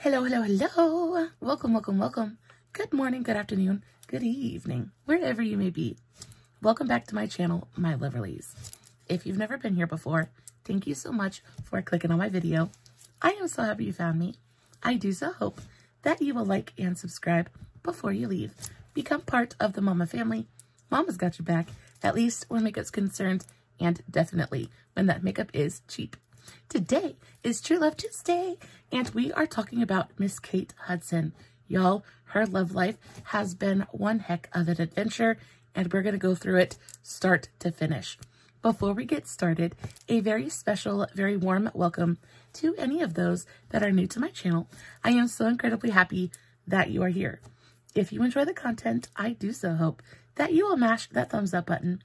Hello, hello, hello. Welcome, welcome, welcome. Good morning, good afternoon, good evening, wherever you may be. Welcome back to my channel, my lovelies. If you've never been here before, thank you so much for clicking on my video. I am so happy you found me. I do so hope that you will like and subscribe before you leave. Become part of the Mama family. Mama's got your back, at least when makeup's concerned, and definitely when that makeup is cheap. Today is True Love Tuesday, and we are talking about Miss Kate Hudson. Y'all, her love life has been one heck of an adventure, and we're going to go through it start to finish. Before we get started, a very special, very warm welcome to any of those that are new to my channel. I am so incredibly happy that you are here. If you enjoy the content, I do so hope that you will mash that thumbs up button.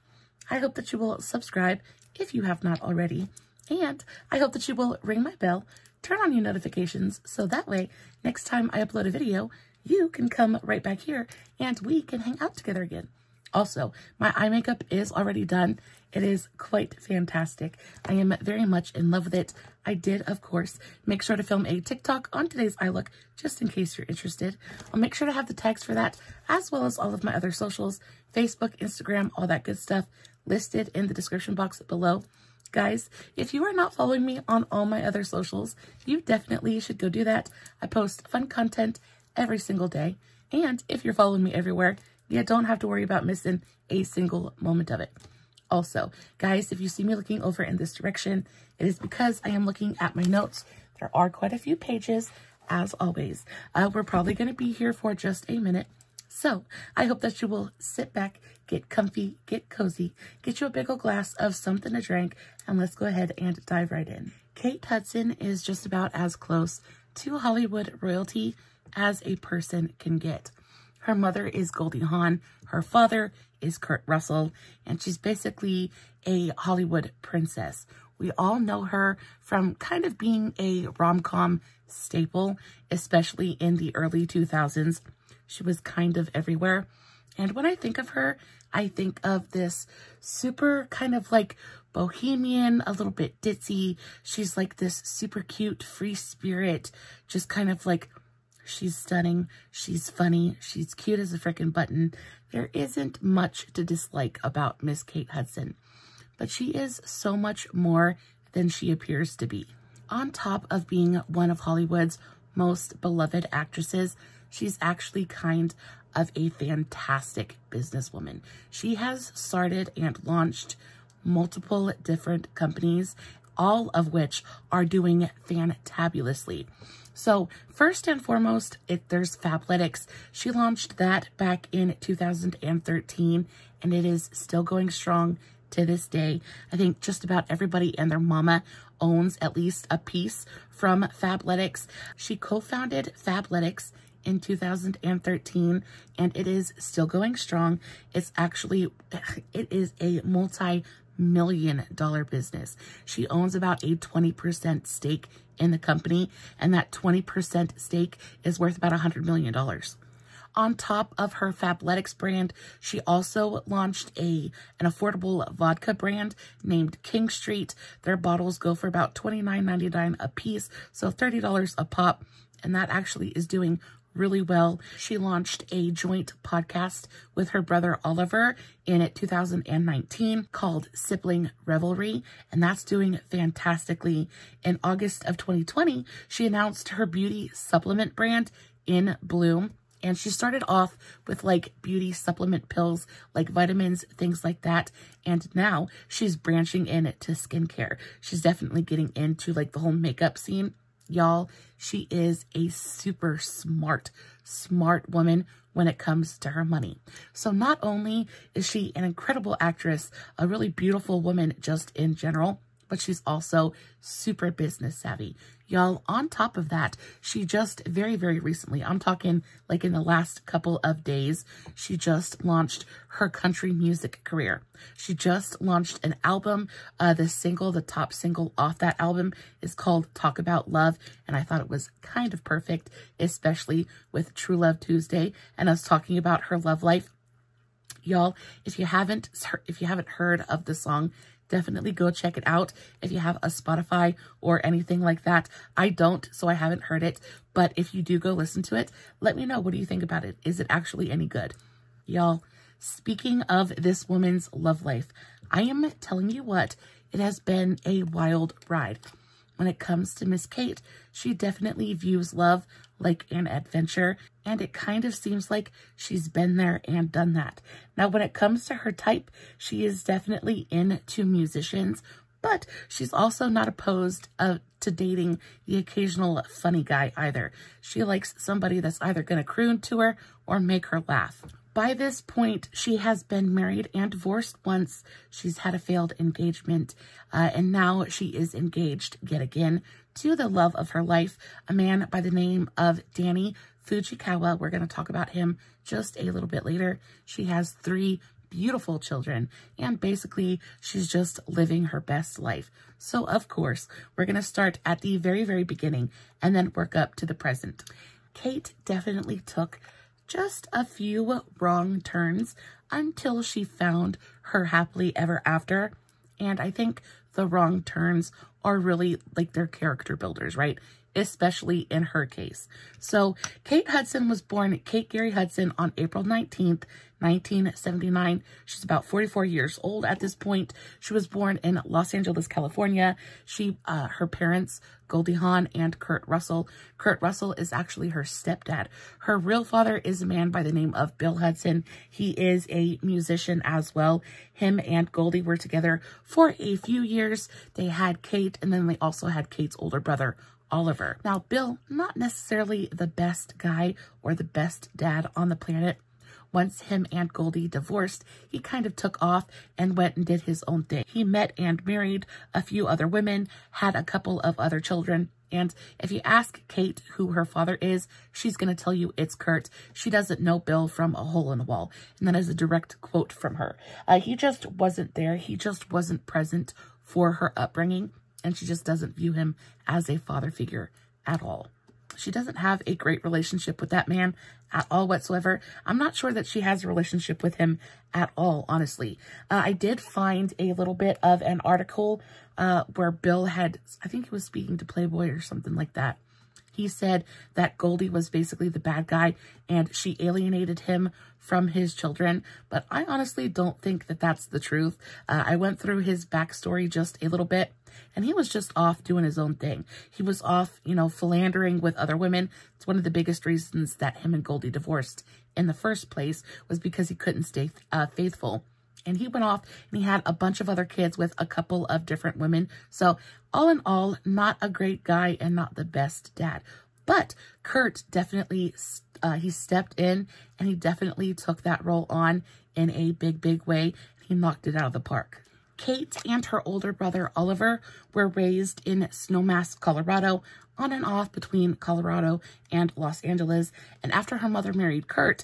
I hope that you will subscribe if you have not already. And I hope that you will ring my bell, turn on your notifications, so that way, next time I upload a video, you can come right back here and we can hang out together again. Also, my eye makeup is already done. It is quite fantastic. I am very much in love with it. I did, of course, make sure to film a TikTok on today's eye look, just in case you're interested. I'll make sure to have the tags for that, as well as all of my other socials, Facebook, Instagram, all that good stuff, listed in the description box below. Guys, if you are not following me on all my other socials, you definitely should go do that. I post fun content every single day. And if you're following me everywhere, you don't have to worry about missing a single moment of it. Also, guys, if you see me looking over in this direction, it is because I am looking at my notes. There are quite a few pages, as always. We're probably going to be here for just a minute. So I hope that you will sit back, get comfy, get cozy, get you a big old glass of something to drink, and let's go ahead and dive right in. Kate Hudson is just about as close to Hollywood royalty as a person can get. Her mother is Goldie Hawn, her father is Kurt Russell, and she's basically a Hollywood princess. We all know her from kind of being a rom-com staple, especially in the early 2000s. She was kind of everywhere. And when I think of her, I think of this super kind of like bohemian, a little bit ditzy. She's like this super cute, free spirit, just kind of like, she's stunning, she's funny, she's cute as a frickin' button. There isn't much to dislike about Miss Kate Hudson, but she is so much more than she appears to be. On top of being one of Hollywood's most beloved actresses, she's actually kind of a fantastic businesswoman. She has started and launched multiple different companies, all of which are doing fantabulously. So first and foremost, there's Fabletics. She launched that back in 2013, and it is still going strong to this day. I think just about everybody and their mama owns at least a piece from Fabletics. She co-founded Fabletics in 2013, and it is still going strong. It's actually, it is a multi-million-dollar business. She owns about a 20% stake in the company, and that 20% stake is worth about $100 million. On top of her Fabletics brand, she also launched an affordable vodka brand named King Street. Their bottles go for about $29.99 a piece, so $30 a pop, and that actually is doing really well. She launched a joint podcast with her brother Oliver in 2019 called Sibling Revelry, and that's doing fantastically. In August of 2020, she announced her beauty supplement brand In Bloom, and she started off with like beauty supplement pills, like vitamins, things like that. And now she's branching into skincare. She's definitely getting into like the whole makeup scene. Y'all, she is a super smart woman when it comes to her money. So not only is she an incredible actress, a really beautiful woman just in general, but she's also super business savvy. Y'all, on top of that, she just very, very recently, I'm talking like in the last couple of days, she just launched her country music career. She just launched an album. The top single off that album is called Talk About Love, and I thought it was kind of perfect, especially with True Love Tuesday and us talking about her love life. Y'all, if you haven't heard of the song definitely go check it out if you have a Spotify or anything like that. I don't, so I haven't heard it. But if you do go listen to it, let me know, what do you think about it? Is it actually any good? Y'all, speaking of this woman's love life, I am telling you what, it has been a wild ride. When it comes to Miss Kate, she definitely views love like an adventure, and it kind of seems like she's been there and done that. Now, when it comes to her type, she is definitely into musicians, but she's also not opposed to dating the occasional funny guy either. She likes somebody that's either going to croon to her or make her laugh. By this point, she has been married and divorced once. She's had a failed engagement, and now she is engaged yet again to the love of her life, a man by the name of Danny Fujikawa. We're going to talk about him just a little bit later. She has 3 beautiful children, and basically she's just living her best life. So of course, we're going to start at the very, very beginning and then work up to the present. Kate definitely took just a few wrong turns until she found her happily ever after. And I think the wrong turns are really like their character builders, right? Especially in her case. So Kate Hudson was born Kate Gary Hudson on April 19th, 1979. She's about 44 years old at this point. She was born in Los Angeles, California. Her parents, Goldie Hawn and Kurt Russell. Kurt Russell is actually her stepdad. Her real father is a man by the name of Bill Hudson. He is a musician as well. Him and Goldie were together for a few years. They had Kate, and then they also had Kate's older brother, Oliver. Now, Bill, not necessarily the best guy or the best dad on the planet. Once him and Goldie divorced, he kind of took off and went and did his own thing. He met and married a few other women, had a couple of other children, and if you ask Kate who her father is, she's going to tell you it's Kurt. She doesn't know Bill from a hole in the wall, and that is a direct quote from her. He just wasn't there. He just wasn't present for her upbringing, and she just doesn't view him as a father figure at all. She doesn't have a great relationship with that man at all whatsoever. I'm not sure that she has a relationship with him at all, honestly. I did find a little bit of an article where Bill had, I think he was speaking to Playboy or something like that. He said that Goldie was basically the bad guy and she alienated him from his children. But I honestly don't think that that's the truth. I went through his backstory just a little bit, and he was just off doing his own thing. He was off, you know, philandering with other women. It's one of the biggest reasons that him and Goldie divorced in the first place, was because he couldn't stay faithful. And he went off and he had a bunch of other kids with a couple of different women. So all in all, not a great guy and not the best dad. But Kurt definitely, he stepped in and he definitely took that role on in a big, big way. He knocked it out of the park. Kate and her older brother, Oliver, were raised in Snowmass, Colorado, on and off between Colorado and Los Angeles. And after her mother married Kurt,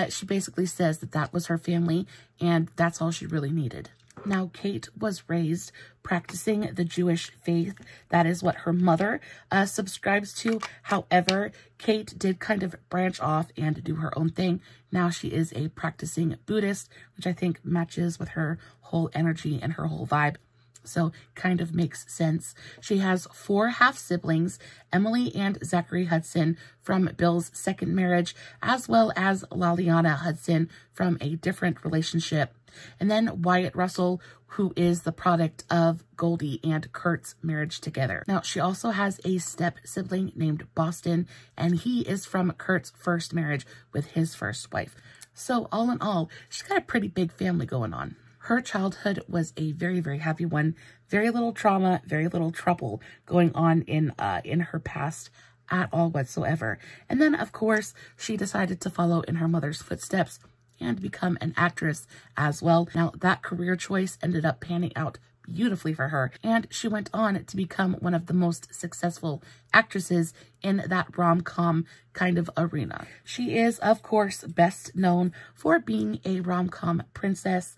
she basically says that that was her family and that's all she really needed. Now, Kate was raised practicing the Jewish faith. That is what her mother subscribes to. However, Kate did kind of branch off and do her own thing. Now she is a practicing Buddhist, which I think matches with her whole energy and her whole vibe. So kind of makes sense. She has 4 half-siblings, Emily and Zachary Hudson from Bill's second marriage, as well as Laliana Hudson from a different relationship. And then Wyatt Russell, who is the product of Goldie and Kurt's marriage together. Now, she also has a step-sibling named Boston, and he is from Kurt's first marriage with his first wife. So all in all, she's got a pretty big family going on. Her childhood was a very, very happy one. Very little trauma, very little trouble going on in her past at all whatsoever. And then, of course, she decided to follow in her mother's footsteps and become an actress as well. Now, that career choice ended up panning out beautifully for her, and she went on to become one of the most successful actresses in that rom-com kind of arena. She is, of course, best known for being a rom-com princess.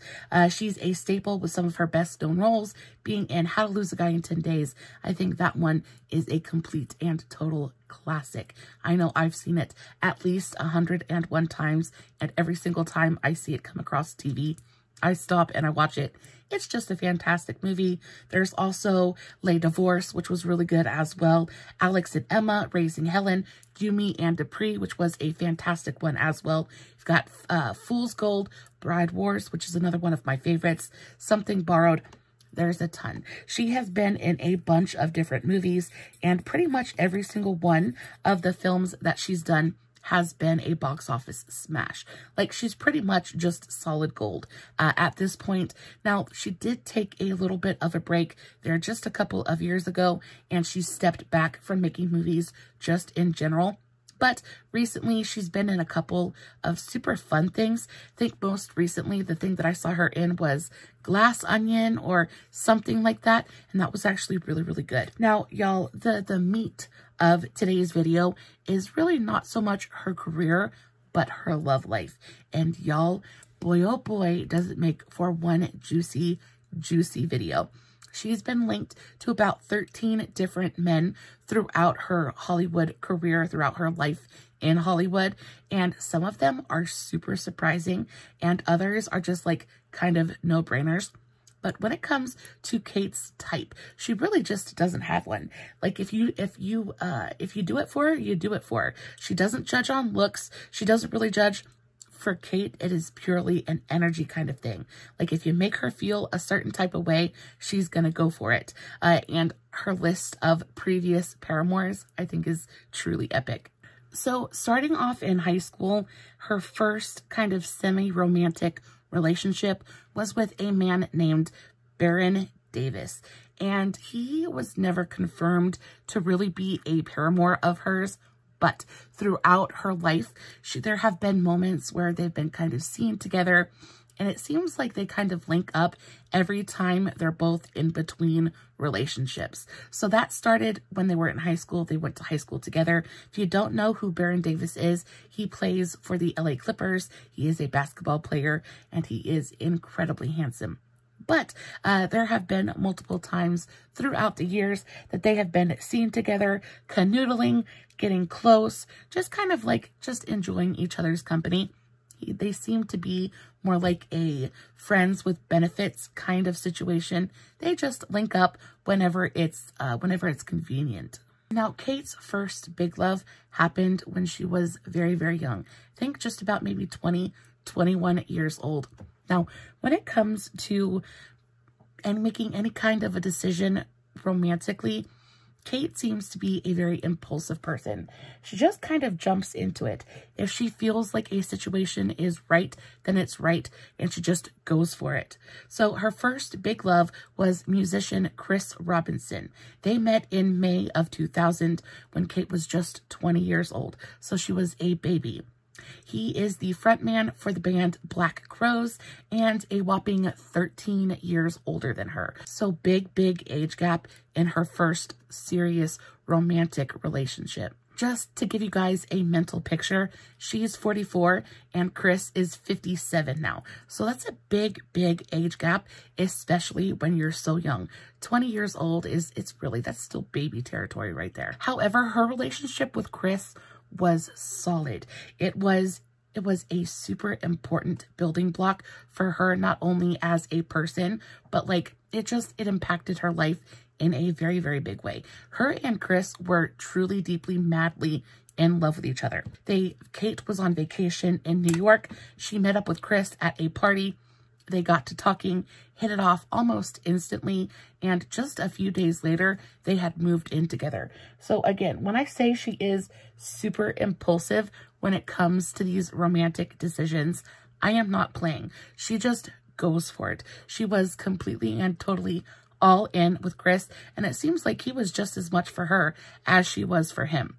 She's a staple with some of her best known roles, being in How to Lose a Guy in 10 Days. I think that one is a complete and total classic. I know I've seen it at least 101 times, and every single time I see it come across TV, I stop and I watch it. It's just a fantastic movie. There's also Les Divorce, which was really good as well. Alex and Emma, Raising Helen, Yumi and Dupree, which was a fantastic one as well. You've got Fool's Gold, Bride Wars, which is another one of my favorites. Something Borrowed. There's a ton. She has been in a bunch of different movies, and pretty much every single one of the films that she's done has been a box office smash. Like, she's pretty much just solid gold at this point. Now, she did take a little bit of a break there just a couple of years ago, and she stepped back from making movies just in general. But recently, she's been in a couple of super fun things. I think most recently, the thing that I saw her in was Glass Onion or something like that. And that was actually really, really good. Now, y'all, the meat of today's video is really not so much her career, but her love life. And y'all, boy, oh boy, does it make for one juicy, juicy video. She's been linked to about 13 different men throughout her Hollywood career, throughout her life in Hollywood. And some of them are super surprising and others are just like kind of no-brainers. But when it comes to Kate's type, she really just doesn't have one. Like, if you do it for her, you do it for her. She doesn't judge on looks. She doesn't really judge. For Kate, it is purely an energy kind of thing. Like, if you make her feel a certain type of way, she's gonna go for it. And her list of previous paramours, I think, is truly epic. So, starting off in high school, her first kind of semi-romantic relationship was with a man named Baron Davis. And he was never confirmed to really be a paramour of hers. But throughout her life, there have been moments where they've been kind of seen together, and it seems like they kind of link up every time they're both in between relationships. So that started when they were in high school. They went to high school together. If you don't know who Baron Davis is, he plays for the LA Clippers. He is a basketball player, and he is incredibly handsome. But there have been multiple times throughout the years that they have been seen together, canoodling, getting close, just kind of like just enjoying each other's company. They seem to be more like a friends with benefits kind of situation. They just link up whenever it's convenient. Now, Kate's first big love happened when she was very, very young. I think just about maybe 20, 21 years old. Now, when it comes to making any kind of a decision romantically, Kate seems to be a very impulsive person. She just kind of jumps into it. If she feels like a situation is right, then it's right, and she just goes for it. So her first big love was musician Chris Robinson. They met in May of 2000 when Kate was just 20 years old, so she was a baby. He is the frontman for the band Black Crowes and a whopping 13 years older than her. So big, big age gap in her first serious romantic relationship. Just to give you guys a mental picture, she's 44 and Chris is 57 now. So that's a big, big age gap, especially when you're so young. 20 years old that's still baby territory right there. However, her relationship with Chris was solid. It was a super important building block for her, not only as a person, but like it impacted her life in a very, very big way. Her and Chris were truly, deeply, madly in love with each other. Kate was on vacation in New York. She met up with Chris at a party. They got to talking, hit it off almost instantly, and just a few days later, they had moved in together. So again, when I say she is super impulsive when it comes to these romantic decisions, I am not playing. She just goes for it. She was completely and totally all in with Chris, and it seems like he was just as much for her as she was for him.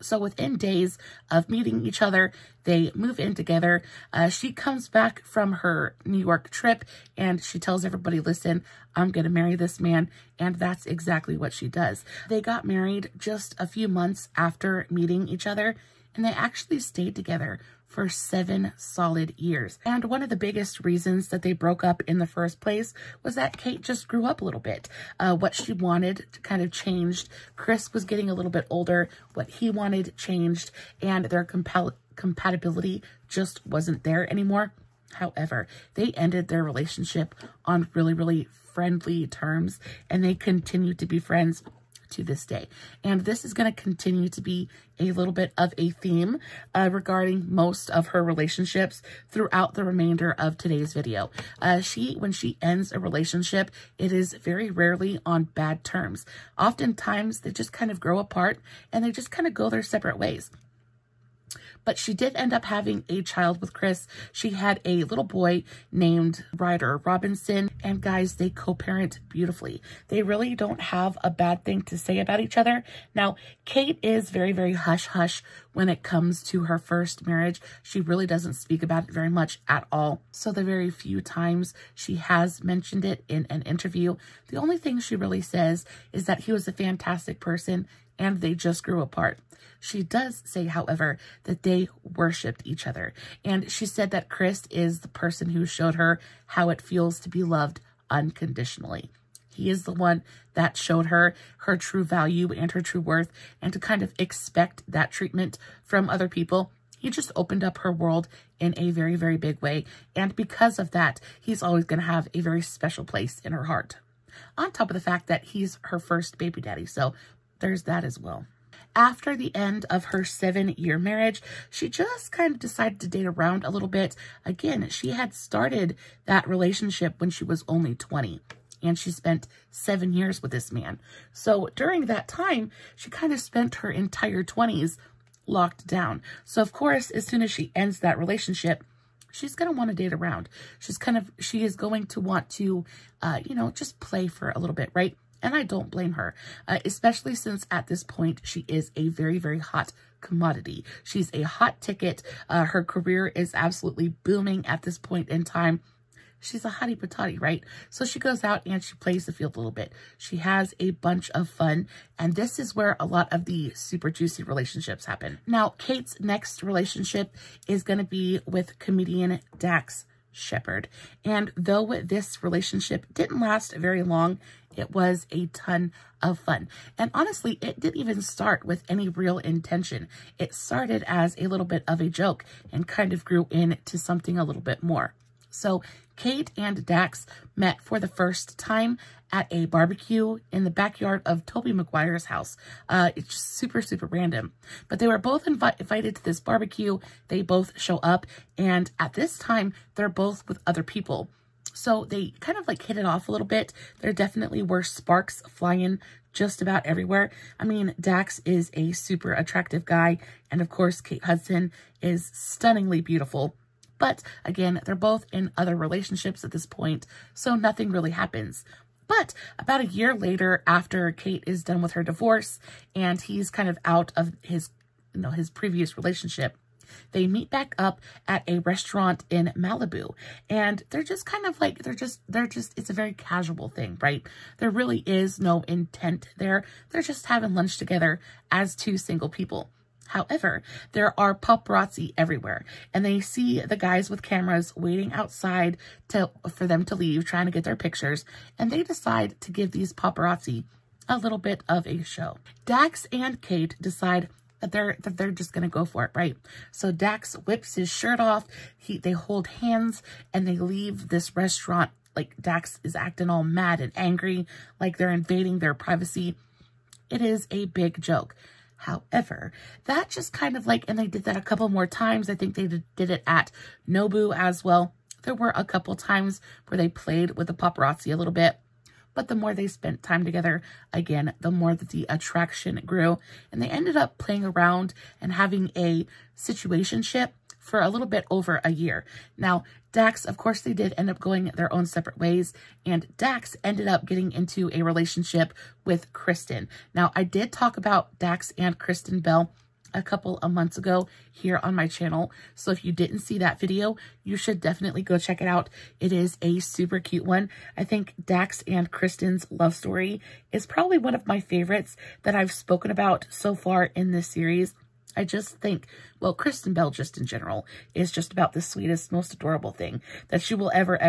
So within days of meeting each other, they move in together. She comes back from her New York trip and she tells everybody, listen, I'm going to marry this man. And that's exactly what she does. They got married just a few months after meeting each other, and they actually stayed together for 7 solid years. And one of the biggest reasons that they broke up in the first place was that Kate just grew up a little bit. What she wanted kind of changed. Chris was getting a little bit older. What he wanted changed, and their compatibility just wasn't there anymore. However, they ended their relationship on really, really friendly terms, and they continue to be friends to this day. And this is going to continue to be a little bit of a theme regarding most of her relationships throughout the remainder of today's video. When she ends a relationship, it is very rarely on bad terms. Oftentimes, they just kind of grow apart and they just kind of go their separate ways. But she did end up having a child with Chris. She had a little boy named Ryder Robinson, and guys, they co-parent beautifully. They really don't have a bad thing to say about each other. Now, Kate is very, very hush-hush when it comes to her first marriage. She really doesn't speak about it very much at all. So the very few times she has mentioned it in an interview, the only thing she really says is that he was a fantastic person and they just grew apart. She does say, however, that they worshipped each other. And she said that Chris is the person who showed her how it feels to be loved unconditionally. He is the one that showed her her true value and her true worth, and to kind of expect that treatment from other people. He just opened up her world in a very, very big way. And because of that, he's always going to have a very special place in her heart. On top of the fact that he's her first baby daddy. So there's that as well. After the end of her 7-year marriage, she just kind of decided to date around a little bit. Again, she had started that relationship when she was only 20, and she spent 7 years with this man. So during that time, she kind of spent her entire 20s locked down. So of course, as soon as she ends that relationship, she's going to want to date around. She is going to want to, just play for a little bit, right? And I don't blame her, especially since at this point, she is a very, very hot commodity. She's a hot ticket. Her career is absolutely booming at this point in time. She's a hottie patati, right? So she goes out and she plays the field a little bit. She has a bunch of fun. And this is where a lot of the super juicy relationships happen. Now, Kate's next relationship is going to be with comedian Dax Shepard. And though this relationship didn't last very long, it was a ton of fun. And honestly, it didn't even start with any real intention. It started as a little bit of a joke and kind of grew into something a little bit more. So Kate and Dax met for the first time at a barbecue in the backyard of Tobey Maguire's house. It's just super, super random. But they were both invited to this barbecue. They both show up. And at this time, they're both with other people. So they kind of like hit it off a little bit. There definitely were sparks flying just about everywhere. I mean, Dax is a super attractive guy. And of course, Kate Hudson is stunningly beautiful. But again, they're both in other relationships at this point, so nothing really happens. But about a year later, after Kate is done with her divorce and he's kind of out of his previous relationship, they meet back up at a restaurant in Malibu. And they're just kind of like, it's a very casual thing, right? There really is no intent there. They're just having lunch together as two single people. However, there are paparazzi everywhere, and they see the guys with cameras waiting outside for them to leave, trying to get their pictures, and they decide to give these paparazzi a little bit of a show. Dax and Kate decide that they're just gonna go for it, right? So Dax whips his shirt off, they hold hands, and they leave this restaurant. Like, Dax is acting all mad and angry, like they're invading their privacy. It is a big joke. However, that just kind of like, and they did that a couple more times. I think they did it at Nobu as well. There were a couple times where they played with the paparazzi a little bit, but the more they spent time together, again, the more that the attraction grew, and they ended up playing around and having a situationship for a little bit over a year. Now, Dax, of course, they did end up going their own separate ways, and Dax ended up getting into a relationship with Kristen. Now, I did talk about Dax and Kristen Bell a couple of months ago here on my channel, so if you didn't see that video, you should definitely go check it out. It is a super cute one. I think Dax and Kristen's love story is probably one of my favorites that I've spoken about so far in this series. I just think, well, Kristen Bell just in general is just about the sweetest, most adorable thing that you will ever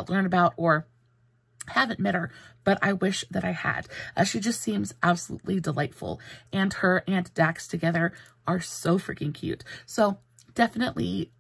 learn about, or haven't met her, but I wish that I had. She just seems absolutely delightful, and her and Dax together are so freaking cute. So definitely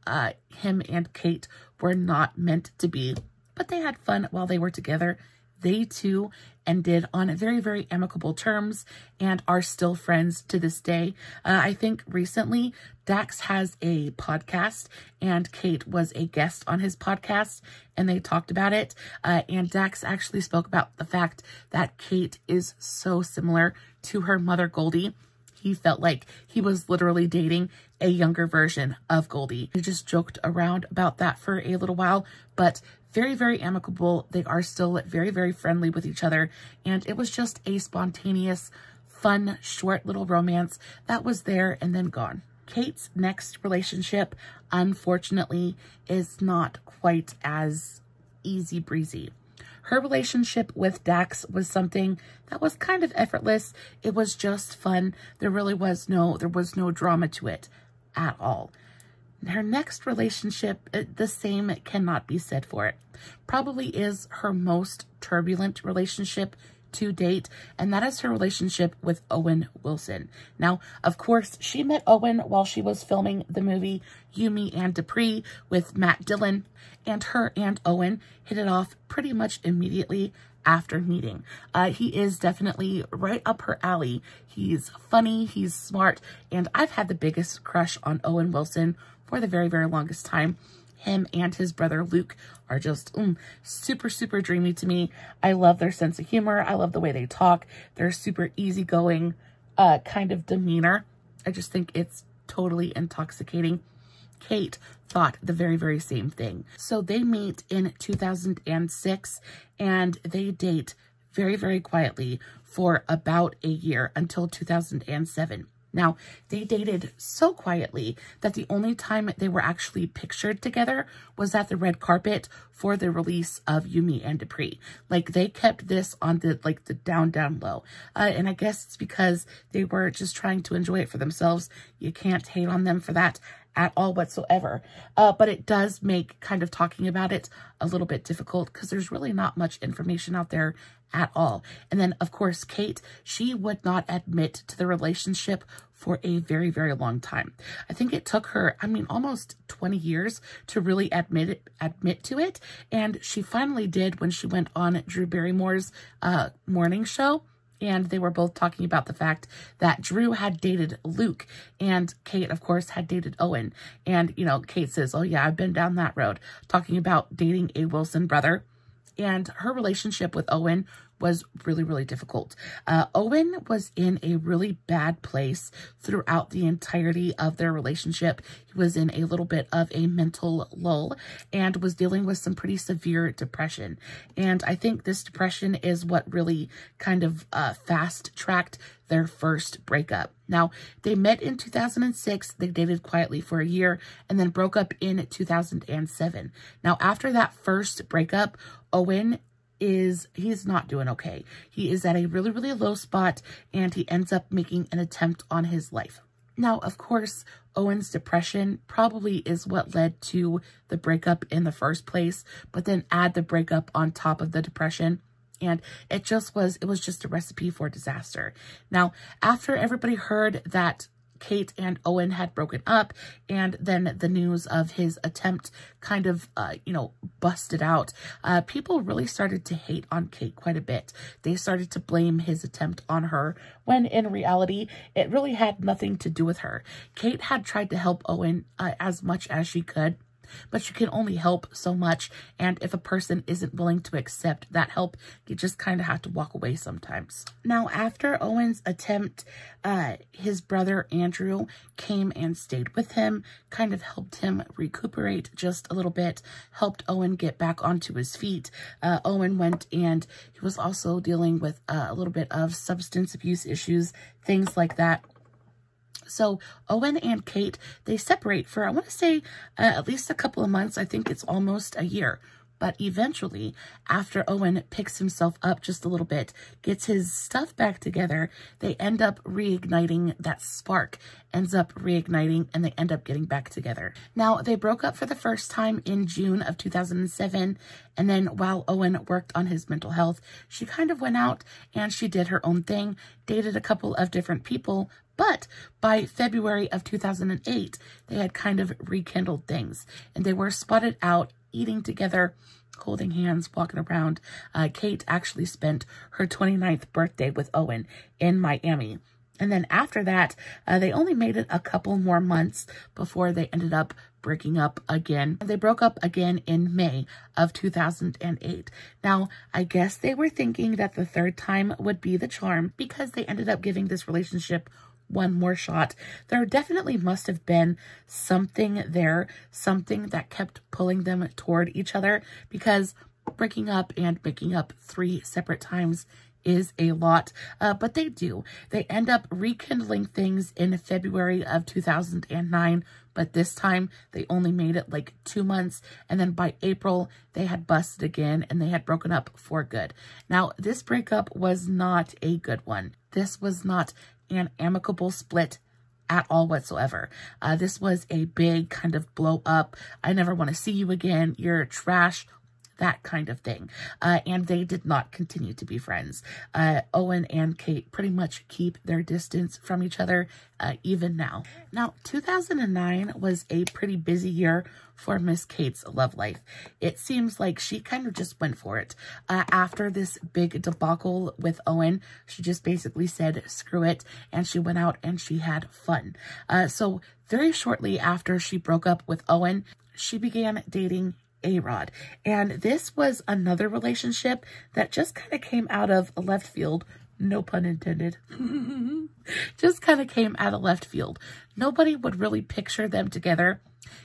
him and Kate were not meant to be, but they had fun while they were together. They too ended on very, very amicable terms and are still friends to this day. I think recently Dax has a podcast and Kate was a guest on his podcast and they talked about it. And Dax actually spoke about the fact that Kate is so similar to her mother, Goldie. He felt like he was literally dating a younger version of Goldie. He just joked around about that for a little while, but very, very amicable. They are still very, very friendly with each other. And it was just a spontaneous, fun, short little romance that was there and then gone. Kate's next relationship, unfortunately, is not quite as easy breezy. Her relationship with Dax was something that was kind of effortless. It was just fun. There was no drama to it at all. Her next relationship, the same cannot be said for it. Probably is her most turbulent relationship to date, and that is her relationship with Owen Wilson. Now, of course, she met Owen while she was filming the movie Yumi and Dupree with Matt Dillon, and her and Owen hit it off pretty much immediately after meeting. He is definitely right up her alley. He's funny, he's smart, and I've had the biggest crush on Owen Wilson for the very, very longest time. Him and his brother Luke are just super, super dreamy to me. I love their sense of humor. I love the way they talk. They're super easygoing kind of demeanor. I just think it's totally intoxicating. Kate thought the very, very same thing. So they meet in 2006 and they date very, very quietly for about a year until 2007. Now, they dated so quietly that the only time they were actually pictured together was at the red carpet for the release of Yumi and Dupree. Like, they kept this on the down low. And I guess it's because they were just trying to enjoy it for themselves. You can't hate on them for that at all whatsoever. But it does make kind of talking about it a little bit difficult because there's really not much information out there at all. And then, of course, Kate, she would not admit to the relationship for a very, very long time. I think it took her, almost 20 years to really admit to it. And she finally did when she went on Drew Barrymore's morning show. And they were both talking about the fact that Drew had dated Luke and Kate, of course, had dated Owen. And, Kate says, oh yeah, I've been down that road, talking about dating a Wilson brother. And her relationship with Owen was really, really difficult. Owen was in a really bad place throughout the entirety of their relationship. He was in a little bit of a mental lull and was dealing with some pretty severe depression. And I think this depression is what really kind of fast-tracked their first breakup. Now, they met in 2006, they dated quietly for a year, and then broke up in 2007. Now, after that first breakup, Owen he's not doing okay. He is at a really, really low spot, and he ends up making an attempt on his life. Now, of course, Owen's depression probably is what led to the breakup in the first place, but then add the breakup on top of the depression, and it was just a recipe for disaster. Now, after everybody heard that Kate and Owen had broken up, and then the news of his attempt kind of, busted out, people really started to hate on Kate quite a bit. They started to blame his attempt on her, when in reality, it really had nothing to do with her. Kate had tried to help Owen as much as she could, but you can only help so much, and if a person isn't willing to accept that help, you just kind of have to walk away sometimes. Now, after Owen's attempt, his brother Andrew came and stayed with him, kind of helped him recuperate just a little bit, helped Owen get back onto his feet. Owen went and he was also dealing with a little bit of substance abuse issues, things like that. So Owen and Kate, they separate for, I want to say, at least a couple of months. I think it's almost a year. But eventually, after Owen picks himself up just a little bit, gets his stuff back together, they end up reigniting that spark, ends up reigniting, and they end up getting back together. Now, they broke up for the first time in June of 2007, and then while Owen worked on his mental health, she kind of went out and she did her own thing, dated a couple of different people, but by February of 2008, they had kind of rekindled things, and they were spotted out eating together, holding hands, walking around. Kate actually spent her 29th birthday with Owen in Miami. And then after that, they only made it a couple more months before they ended up breaking up again. They broke up again in May of 2008. Now, I guess they were thinking that the third time would be the charm because they ended up giving this relationship one more shot. There definitely must have been something there, something that kept pulling them toward each other, because breaking up and making up 3 separate times is a lot, but they do. They end up rekindling things in February of 2009, but this time they only made it like 2 months, and then by April they had busted again and they had broken up for good. Now, this breakup was not a good one. This was not an amicable split at all whatsoever. This was a big kind of blow up. I never want to see you again. You're trash. That kind of thing. And they did not continue to be friends. Owen and Kate pretty much keep their distance from each other even now. Now, 2009 was a pretty busy year for Miss Kate's love life. It seems like she kind of just went for it. After this big debacle with Owen, she just basically said, screw it, and she went out and she had fun. So very shortly after she broke up with Owen, she began dating A-Rod. And this was another relationship that just kind of came out of left field. No pun intended. Just kind of came out of left field. Nobody would really picture them together.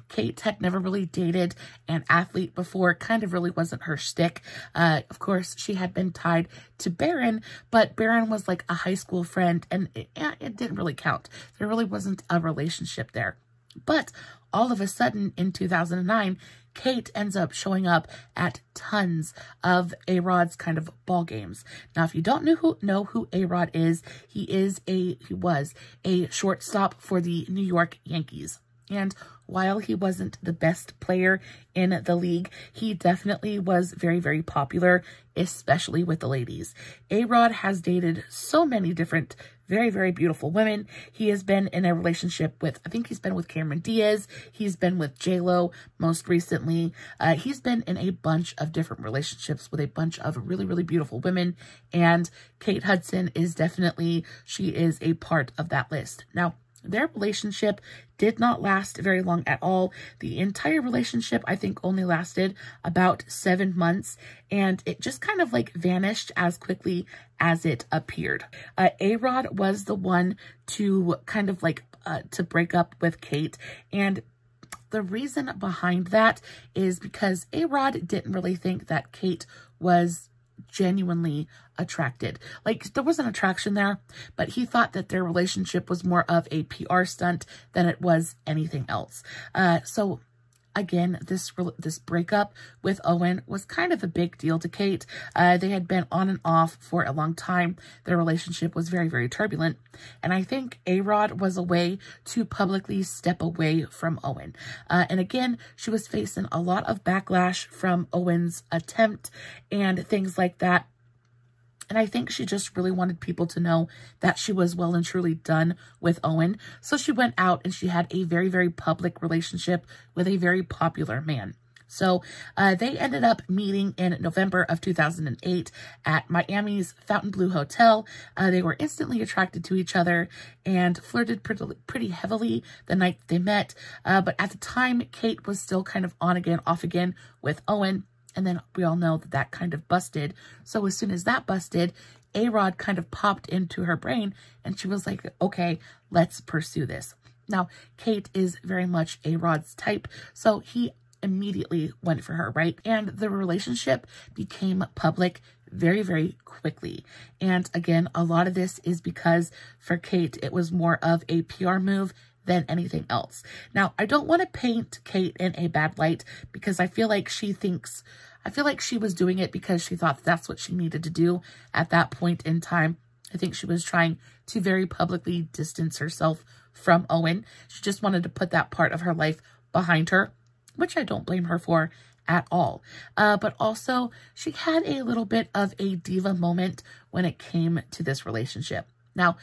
Kate had never really dated an athlete before. Kind of really wasn't her shtick. Of course, she had been tied to Barron, but Barron was like a high school friend, and it didn't really count. There really wasn't a relationship there. But all of a sudden in 2009, Kate ends up showing up at tons of A-Rod's kind of ball games. Now, if you don't know who A-Rod is, he was a shortstop for the New York Yankees. And while he wasn't the best player in the league, he definitely was very, very popular, especially with the ladies. A-Rod has dated so many different very, very beautiful women. He has been in a relationship with, I think he's been with Cameron Diaz. He's been with J-Lo most recently. He's been in a bunch of different relationships with a bunch of really, really beautiful women. And Kate Hudson is definitely, she is a part of that list. Now, their relationship did not last very long at all. The entire relationship, I think, only lasted about 7 months, and it just kind of like vanished as quickly as it appeared. A-Rod was the one to kind of like to break up with Kate, and the reason behind that is because A-Rod didn't really think that Kate was genuinely attracted. Like, there was an attraction there, but he thought that their relationship was more of a PR stunt than it was anything else. So again, this breakup with Owen was kind of a big deal to Kate. They had been on and off for a long time. Their relationship was very, very turbulent. And I think A-Rod was a way to publicly step away from Owen. And again, she was facing a lot of backlash from Owen's attempt and things like that. And I think she just really wanted people to know that she was well and truly done with Owen. So she went out and she had a very, very public relationship with a very popular man. So they ended up meeting in November of 2008 at Miami's Fontainebleau Hotel. They were instantly attracted to each other and flirted pretty heavily the night they met. But at the time, Kate was still kind of on again, off again with Owen. And then we all know that that kind of busted. So as soon as that busted, A-Rod kind of popped into her brain and she was like, okay, let's pursue this. Now, Kate is very much A-Rod's type, so he immediately went for her, right? And the relationship became public very, very quickly. And again, a lot of this is because for Kate, it was more of a PR move than anything else. Now, I don't want to paint Kate in a bad light because I feel like she thinks, I feel like she was doing it because she thought that's what she needed to do at that point in time. I think she was trying to very publicly distance herself from Owen. She just wanted to put that part of her life behind her, which I don't blame her for at all. But also, she had a little bit of a diva moment when it came to this relationship. Now,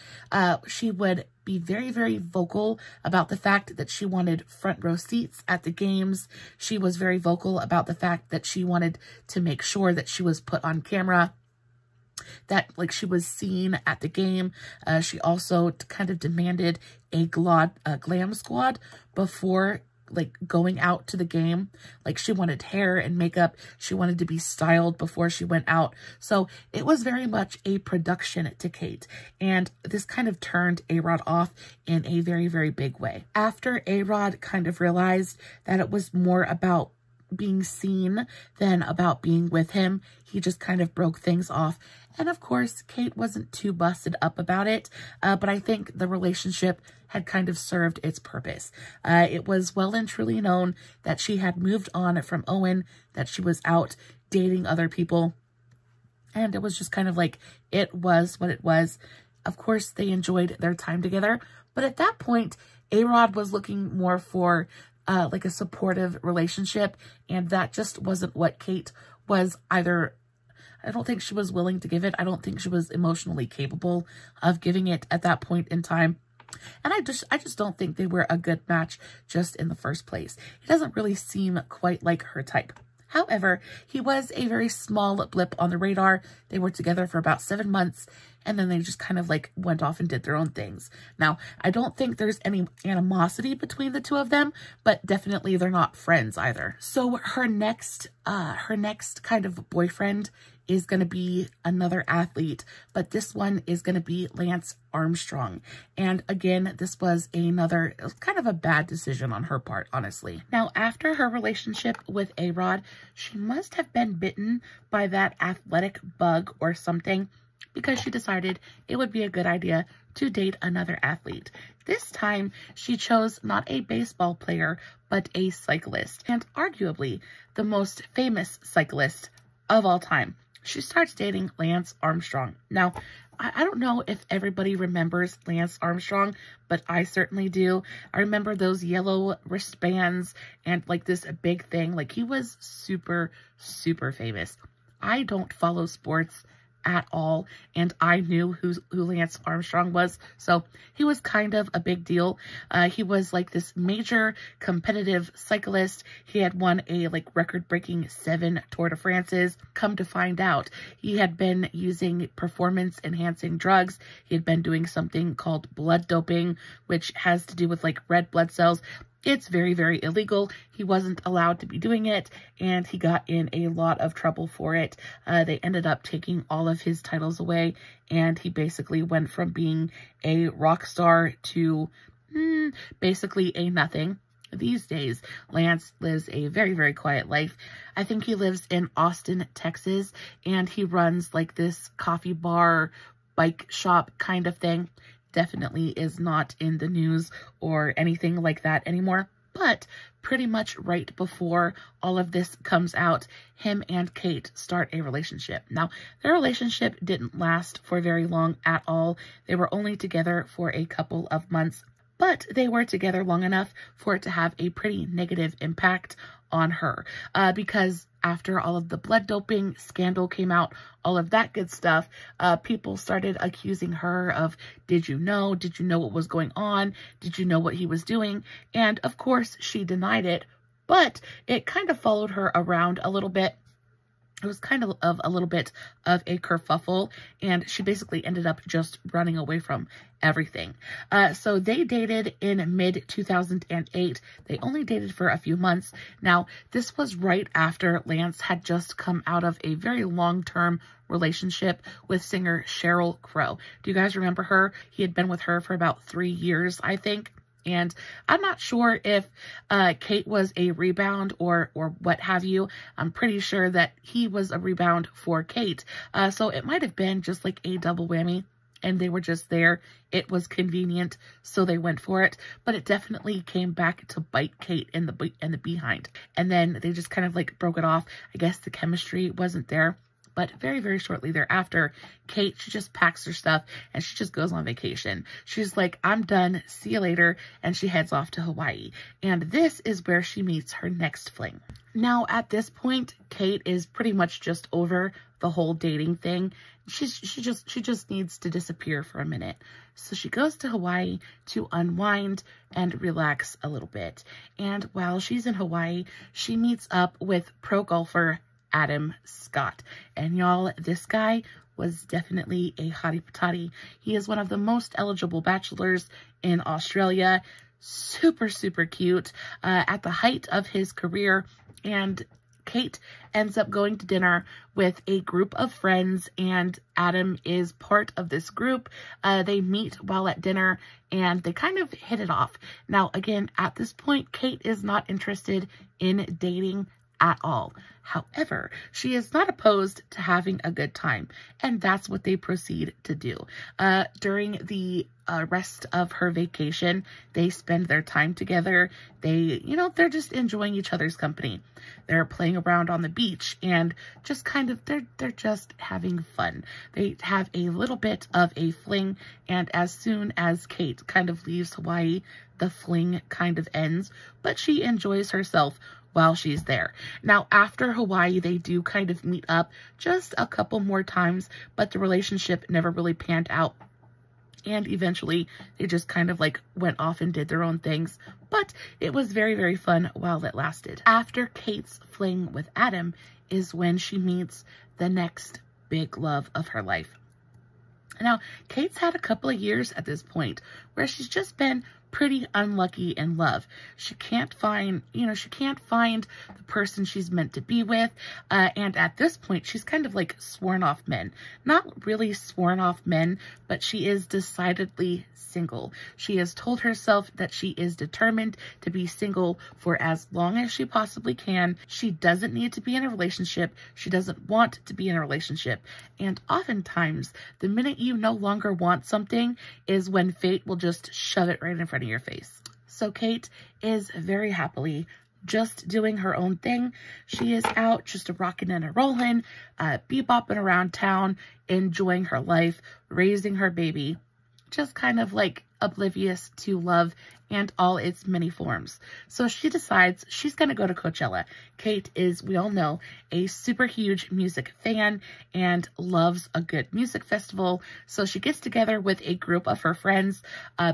she would be very, very vocal about the fact that she wanted front row seats at the games. She was very vocal about the fact that she wanted to make sure that she was put on camera, that like she was seen at the game. She also kind of demanded a glam squad before like going out to the game. Like she wanted hair and makeup. She wanted to be styled before she went out. So it was very much a production to Kate. And this kind of turned A-Rod off in a very, very big way. After A-Rod kind of realized that it was more about being seen than about being with him, he just kind of broke things off. And of course, Kate wasn't too busted up about it, but I think the relationship had kind of served its purpose. It was well and truly known that she had moved on from Owen, that she was out dating other people, and it was just kind of like, it was what it was. Of course, they enjoyed their time together, but at that point, A-Rod was looking more for like a supportive relationship, and that just wasn't what Kate was either. I don't think she was willing to give it. I don't think she was emotionally capable of giving it at that point in time. And I just don't think they were a good match just in the first place. He doesn't really seem quite like her type. However, he was a very small blip on the radar. They were together for about 7 months, and then they just kind of like went off and did their own things. Now, I don't think there's any animosity between the two of them, but definitely they're not friends either. So her next kind of boyfriend is going to be another athlete, but this one is going to be Lance Armstrong. And again, this was another kind of a bad decision on her part, honestly. Now, after her relationship with A-Rod, she must have been bitten by that athletic bug or something, because she decided it would be a good idea to date another athlete. This time, she chose not a baseball player, but a cyclist, and arguably the most famous cyclist of all time. She starts dating Lance Armstrong. Now, I don't know if everybody remembers Lance Armstrong, but I certainly do. I remember those yellow wristbands and like this big thing. Like he was super, super famous. I don't follow sports at all, and I knew who Lance Armstrong was, so he was kind of a big deal. He was like this major competitive cyclist. He had won a like record-breaking 7 Tour de France's. Come to find out, he had been using performance-enhancing drugs. He had been doing something called blood doping, which has to do with like red blood cells. It's very, very illegal. He wasn't allowed to be doing it, and he got in a lot of trouble for it. They ended up taking all of his titles away, and he basically went from being a rock star to basically a nothing. These days, Lance lives a very, very quiet life. I think he lives in Austin, Texas, and he runs like this coffee bar, bike shop kind of thing. Definitely is not in the news or anything like that anymore. But pretty much right before all of this comes out, him and Kate start a relationship. Now, their relationship didn't last for very long at all. They were only together for a couple of months, but they were together long enough for it to have a pretty negative impact on her, because after all of the blood doping scandal came out, all of that good stuff, people started accusing her of, did you know what was going on? Did you know what he was doing? And of course she denied it, but it kind of followed her around a little bit. It was kind of a little bit of a kerfuffle, and she basically ended up just running away from everything. So they dated in mid-2008. They only dated for a few months. Now, this was right after Lance had just come out of a very long-term relationship with singer Sheryl Crow. Do you guys remember her? He had been with her for about 3 years, I think. And I'm not sure if Kate was a rebound or what have you. I'm pretty sure that he was a rebound for Kate. So it might have been just like a double whammy. and they were just there. It was convenient, so they went for it, but it definitely came back to bite Kate in the behind. And then they just kind of like broke it off. I guess the chemistry wasn't there. But very, very shortly thereafter, Kate, she just packs her stuff and she just goes on vacation. She's like, I'm done. See you later. And she heads off to Hawaii. And this is where she meets her next fling. Now, at this point, Kate is pretty much just over the whole dating thing. She just needs to disappear for a minute. So she goes to Hawaii to unwind and relax a little bit. And while she's in Hawaii, she meets up with pro golfer Adam Scott. And y'all, this guy was definitely a hottie patati. He is one of the most eligible bachelors in Australia. Super, super cute at the height of his career. And Kate ends up going to dinner with a group of friends, and Adam is part of this group. They meet while at dinner and they kind of hit it off. Now, again, at this point, Kate is not interested in dating at all. However, she is not opposed to having a good time, and that's what they proceed to do. During the rest of her vacation, they spend their time together. They're just enjoying each other's company. They're playing around on the beach and just kind of, they're just having fun. They have a little bit of a fling, and as soon as Kate kind of leaves Hawaii, the fling kind of ends, but she enjoys herself while she's there. Now, after Hawaii, they do kind of meet up just a couple more times, but the relationship never really panned out. And eventually, they just kind of like went off and did their own things. But it was very, very fun while it lasted. After Kate's fling with Adam is when she meets the next big love of her life. Now, Kate's had a couple of years at this point where she's just been pretty unlucky in love. She can't find, the person she's meant to be with. And at this point, she's kind of like sworn off men. Not really sworn off men, but she is decidedly single. She has told herself that she is determined to be single for as long as she possibly can. She doesn't need to be in a relationship. She doesn't want to be in a relationship. And oftentimes, the minute you no longer want something is when fate will just shove it right in front of your face. So Kate is very happily just doing her own thing. She is out just rocking and a rolling, bebopping around town, enjoying her life, raising her baby, just kind of like oblivious to love and all its many forms. So she decides she's going to go to Coachella. Kate is, we all know, a super huge music fan and loves a good music festival. So she gets together with a group of her friends,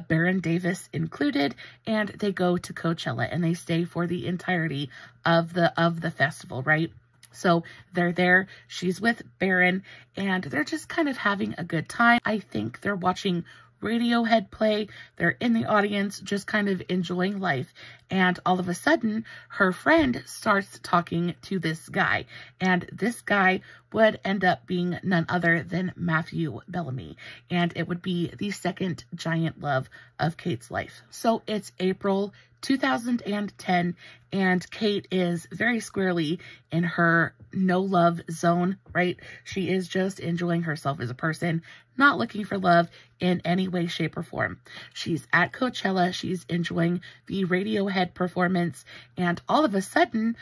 Baron Davis included, and they go to Coachella and they stay for the entirety of the festival, right? So they're there, she's with Baron, and they're just kind of having a good time. I think they're watching Radiohead play. They're in the audience just kind of enjoying life, and all of a sudden her friend starts talking to this guy, and this guy would end up being none other than Matthew Bellamy, and it would be the second giant love of Kate's life. So it's April 2010, and Kate is very squarely in her no love zone, right? She is just enjoying herself as a person, not looking for love in any way, shape, or form. She's at Coachella, she's enjoying the Radiohead performance, and all of a sudden,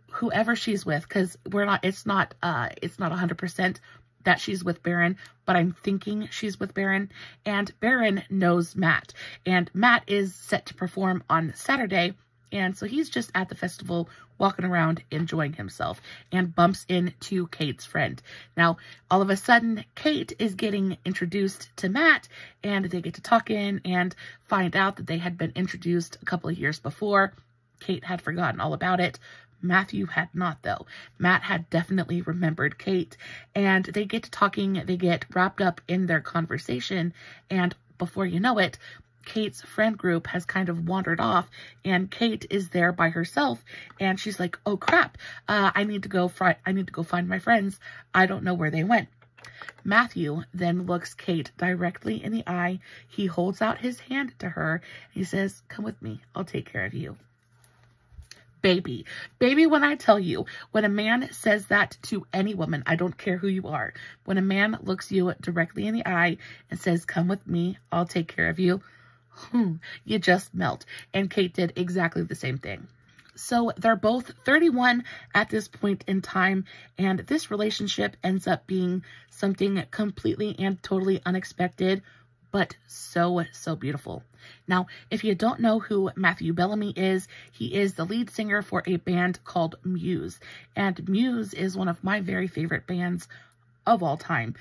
whoever she's with, because it's not 100% that she's with Baron, but I'm thinking she's with Baron, and Baron knows Matt, and Matt is set to perform on Saturday, and so he's just at the festival walking around enjoying himself and bumps into Kate's friend. Now, all of a sudden, Kate is getting introduced to Matt, and they get to talking and find out that they had been introduced a couple of years before. Kate had forgotten all about it. Matthew had not, though. Matt had definitely remembered Kate, and they get to talking, they get wrapped up in their conversation, and before you know it, Kate's friend group has kind of wandered off, and Kate is there by herself, and she's like, oh crap, I need to go find my friends. I don't know where they went. Matthew then looks Kate directly in the eye. He holds out his hand to her. He says, come with me. I'll take care of you. baby. Baby, when I tell you, when a man says that to any woman, I don't care who you are, when a man looks you directly in the eye and says, come with me, I'll take care of you, you just melt. And Kate did exactly the same thing. So they're both 31 at this point in time, and this relationship ends up being something completely and totally unexpected, but so beautiful. Now, if you don't know who Matthew Bellamy is, he is the lead singer for a band called Muse, and Muse is one of my very favorite bands of all time.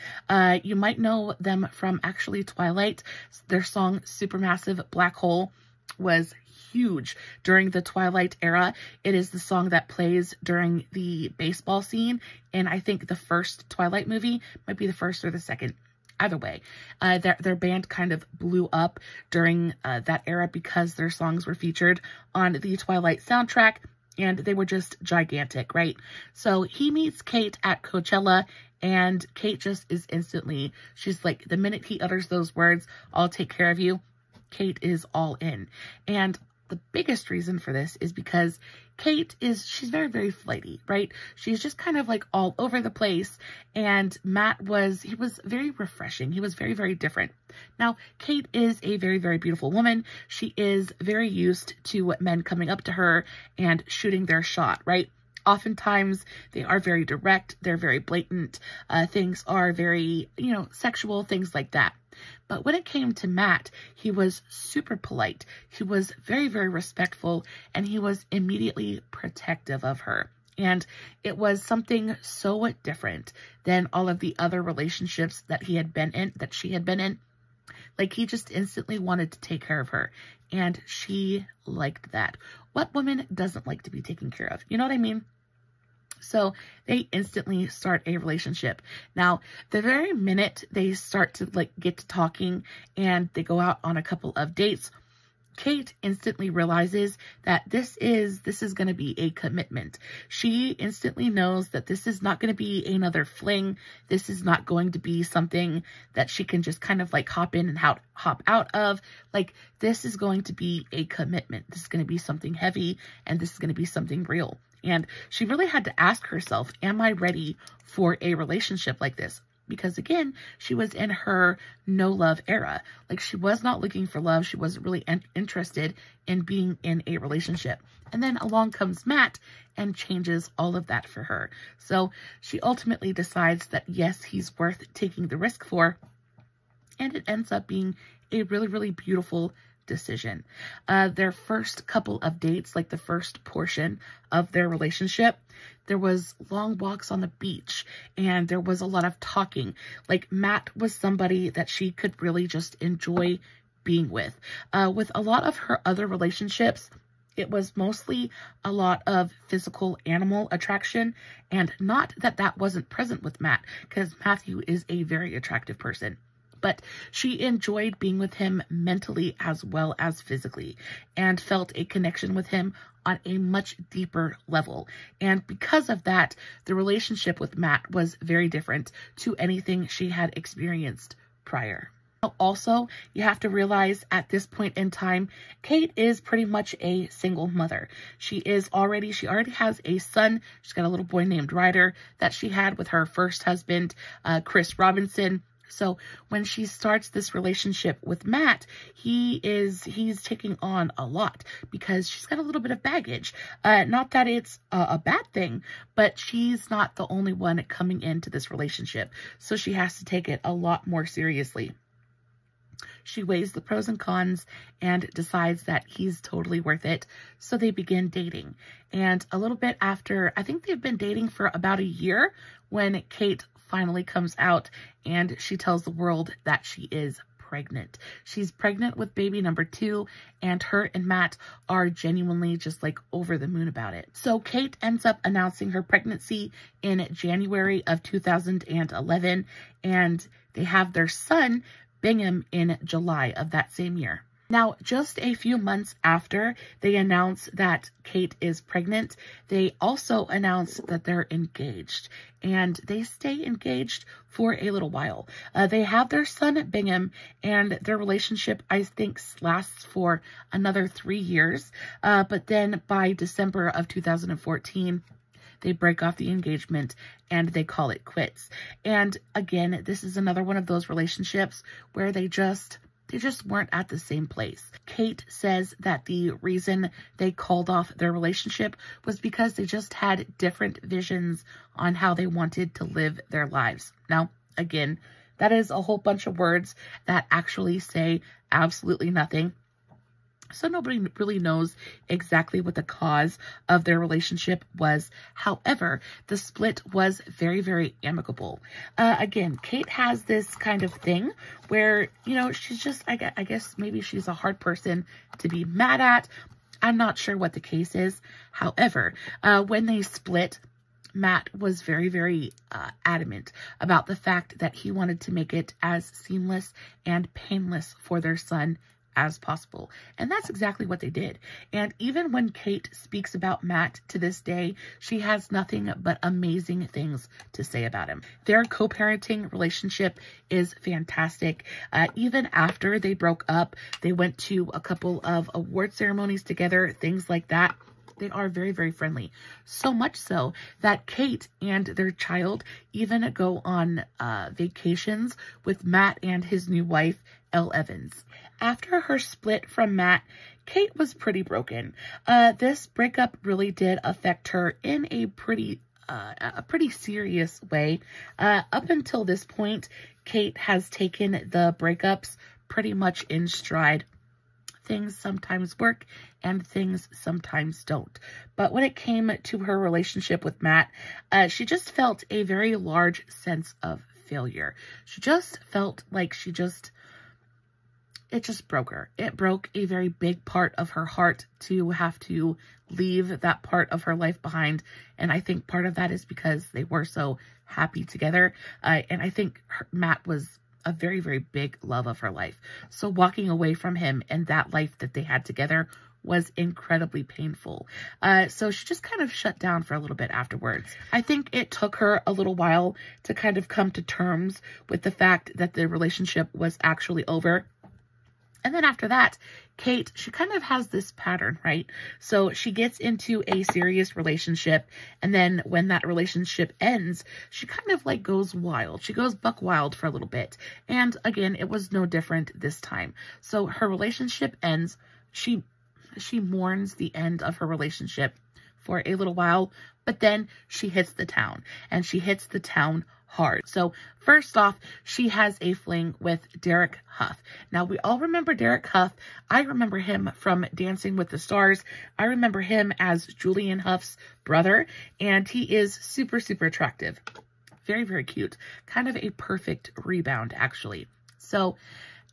You might know them from actually Twilight. Their song Supermassive Black Hole was huge during the Twilight era. It is the song that plays during the baseball scene in, I think, the first Twilight movie. Might be the first or the second. Either way, their band kind of blew up during that era because their songs were featured on the Twilight soundtrack, and they were just gigantic, right? So he meets Kate at Coachella, and Kate just is instantly, she's like, the minute he utters those words, I'll take care of you, Kate is all in. And the biggest reason for this is because Kate she's very flighty, right? She's just kind of like all over the place. And Matt he was very refreshing. He was very different. Now, Kate is a very beautiful woman. She is very used to men coming up to her and shooting their shot, right? Oftentimes they are very direct. They're very blatant. Things are very, sexual, things like that. But when it came to Matt, he was super polite. He was very respectful, and he was immediately protective of her. And it was something so different than all of the other relationships that she had been in. Like, he just instantly wanted to take care of her, and she liked that. What woman doesn't like to be taken care of? You know what I mean? So they instantly start a relationship. Now, the very minute they start to get to talking and they go out on a couple of dates, Kate instantly realizes that this is going to be a commitment. She instantly knows that this is not going to be another fling. This is not going to be something that she can just kind of hop in and hop out of. This is going to be a commitment. This is going to be something heavy, and this is going to be something real. And she really had to ask herself, am I ready for a relationship like this? Because again, she was in her no love era. She was not looking for love. She wasn't really interested in being in a relationship. And then along comes Matt and changes all of that for her. So she ultimately decides that yes, he's worth taking the risk for. And it ends up being a really beautiful decision. Their first couple of dates, the first portion of their relationship, there was long walks on the beach, and there was a lot of talking. Matt was somebody that she could really just enjoy being with. With a lot of her other relationships, it was mostly a lot of physical animal attraction, and not that that wasn't present with Matt, because Matthew is a very attractive person. But she enjoyed being with him mentally as well as physically, and felt a connection with him on a much deeper level. And because of that, the relationship with Matt was very different to anything she had experienced prior. Also, you have to realize at this point in time, Kate is pretty much a single mother. She already has a son. She's got a little boy named Ryder that she had with her first husband, Chris Robinson. So when she starts this relationship with Matt, he's taking on a lot because she's got a little bit of baggage. Not that it's a bad thing, but she's not the only one coming into this relationship. So she has to take it a lot more seriously. She weighs the pros and cons and decides that he's totally worth it. So they begin dating. And a little bit after, I think they've been dating for about a year, when Kate finally comes out and she tells the world that she is pregnant. She's pregnant with baby number 2, and her and Matt are genuinely just over the moon about it. So Kate ends up announcing her pregnancy in January of 2011, and they have their son Bingham in July of that same year. Now, just a few months after they announce that Kate is pregnant, they also announce that they're engaged, and they stay engaged for a little while. They have their son, Bingham, and their relationship, I think, lasts for another 3 years. But then by December of 2014, they break off the engagement and they call it quits. And again, this is another one of those relationships where they just weren't at the same place. Kate says that the reason they called off their relationship was because they just had different visions on how they wanted to live their lives. Now, again, that is a whole bunch of words that actually say absolutely nothing. So nobody really knows exactly what the cause of their relationship was. However, the split was very, very amicable. Again, Kate has this kind of thing where, you know, she's just, I guess maybe she's a hard person to be mad at. I'm not sure what the case is. However, when they split, Matt was very, very adamant about the fact that he wanted to make it as seamless and painless for their son as possible. And that's exactly what they did. And even when Kate speaks about Matt to this day, she has nothing but amazing things to say about him. Their co-parenting relationship is fantastic. Even after they broke up, they went to a couple of award ceremonies together, things like that. They are very, very friendly. So much so that Kate and their child even go on vacations with Matt and his new wife, Elle Evans. After her split from Matt, Kate was pretty broken. This breakup really did affect her in a pretty serious way. Up until this point, Kate has taken the breakups pretty much in stride. Things sometimes work and things sometimes don't. But when it came to her relationship with Matt, she just felt a very large sense of failure. She just felt like it just broke her. It broke a very big part of her heart to have to leave that part of her life behind. And I think part of that is because they were so happy together. And I think Matt was a very, very big love of her life. So walking away from him and that life that they had together was incredibly painful. So she just kind of shut down for a little bit afterwards. I think it took her a little while to kind of come to terms with the fact that the relationship was actually over. And then after that, Kate, she kind of has this pattern, right? So she gets into a serious relationship, and then when that relationship ends, she kind of like goes wild. She goes buck wild for a little bit. And again, it was no different this time. So her relationship ends. She mourns the end of her relationship for a little while, but then she hits the town, and she hits the town hard. So first off, she has a fling with Derek Huff. Now, we all remember Derek Huff. I remember him from Dancing with the Stars. I remember him as Julian Huff's brother, and he is super, super attractive. Very, very cute. Kind of a perfect rebound, actually. So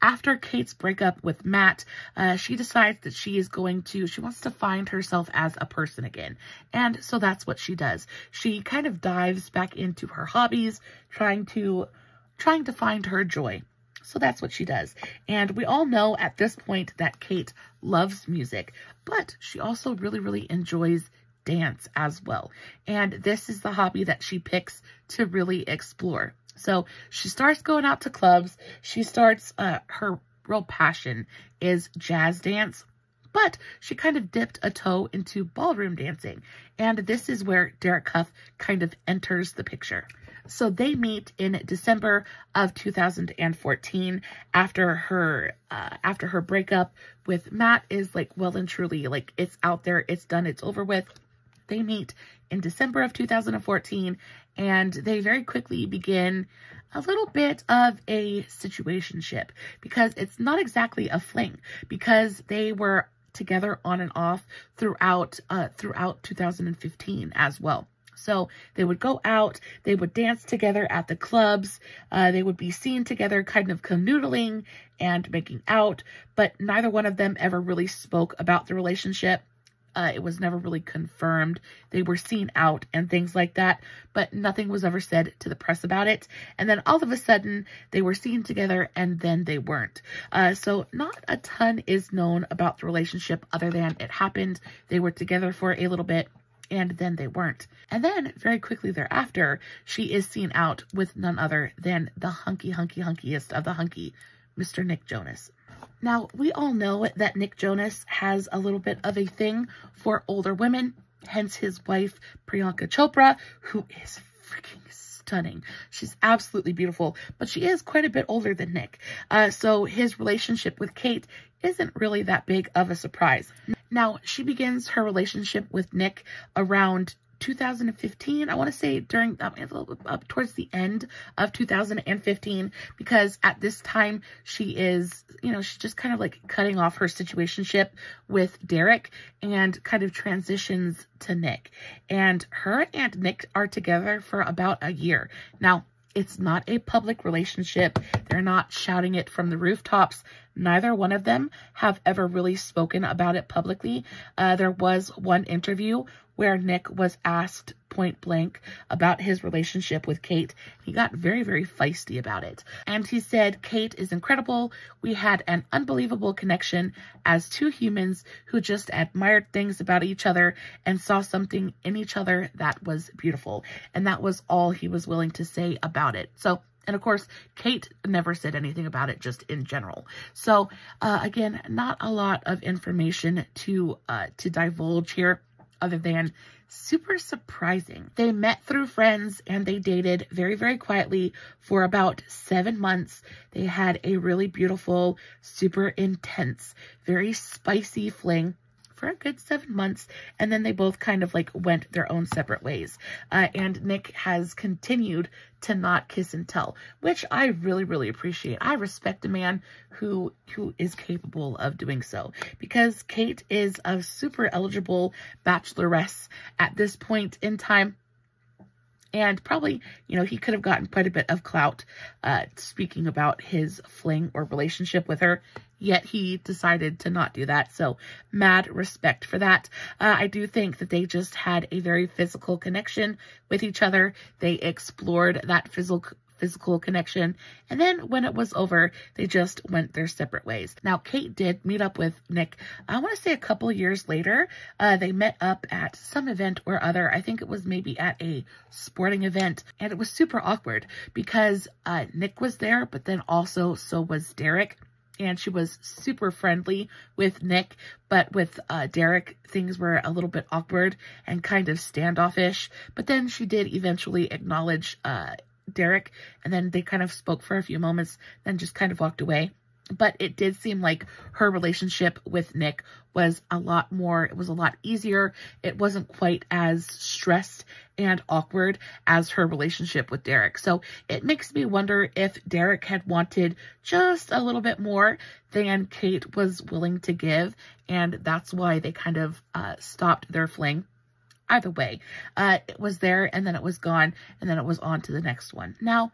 after Kate's breakup with Matt, she decides that she wants to find herself as a person again. And so that's what she does. She kind of dives back into her hobbies, trying to find her joy. So that's what she does. And we all know at this point that Kate loves music, but she also really, really enjoys dance as well. And this is the hobby that she picks to really explore. So she starts going out to clubs. She starts, her real passion is jazz dance, but she kind of dipped a toe into ballroom dancing. And this is where Derek Huff kind of enters the picture. So they meet in December of 2014 after her breakup with Matt is like well and truly like it's out there, it's done, it's over with. They meet in December of 2014, and they very quickly begin a little bit of a situationship, because it's not exactly a fling, because they were together on and off throughout 2015 as well. So they would go out, they would dance together at the clubs, they would be seen together kind of canoodling and making out, but neither one of them ever really spoke about the relationship. It was never really confirmed. They were seen out and things like that, but nothing was ever said to the press about it. And then all of a sudden, they were seen together and then they weren't. So not a ton is known about the relationship other than it happened. They were together for a little bit and then they weren't. And then very quickly thereafter, she is seen out with none other than the hunkiest of the hunky, Mr. Nick Jonas. Now, we all know that Nick Jonas has a little bit of a thing for older women, hence his wife, Priyanka Chopra, who is freaking stunning. She's absolutely beautiful, but she is quite a bit older than Nick. So his relationship with Kate isn't really that big of a surprise. Now, she begins her relationship with Nick around 2015. I want to say during up towards the end of 2015, because at this time she is, she's just kind of like cutting off her situationship with Derek and kind of transitions to Nick. And her and Nick are together for about a year. Now, it's not a public relationship. They're not shouting it from the rooftops. Neither one of them have ever really spoken about it publicly. There was one interview where Nick was asked point blank about his relationship with Kate. He got very, very feisty about it. And he said, "Kate is incredible. We had an unbelievable connection as two humans who just admired things about each other and saw something in each other that was beautiful." And that was all he was willing to say about it. So, and of course, Kate never said anything about it, just in general. So, again, not a lot of information to divulge here, other than super surprising. They met through friends and they dated very, very quietly for about 7 months. They had a really beautiful, super intense, very spicy fling for a good 7 months, and then they both kind of like went their own separate ways. And Nick has continued to not kiss and tell, which I really, really appreciate. I respect a man who is capable of doing so, because Kate is a super eligible bacheloress at this point in time. And probably, he could have gotten quite a bit of clout speaking about his fling or relationship with her, yet he decided to not do that. So mad respect for that. I do think that they just had a very physical connection with each other. They explored that physical connection, and then when it was over, they just went their separate ways. Now, Kate did meet up with Nick, I want to say a couple years later. They met up at some event or other. I think it was maybe at a sporting event, and it was super awkward because Nick was there, but then also so was Derek. And she was super friendly with Nick, but with Derek, things were a little bit awkward and kind of standoffish. But then she did eventually acknowledge Derek, and then they kind of spoke for a few moments, then just kind of walked away. But it did seem like her relationship with Nick was a lot more, it was a lot easier. It wasn't quite as stressed and awkward as her relationship with Derek. So it makes me wonder if Derek had wanted just a little bit more than Kate was willing to give, and that's why they kind of stopped their fling. Either way, it was there, and then it was gone, and then it was on to the next one. Now,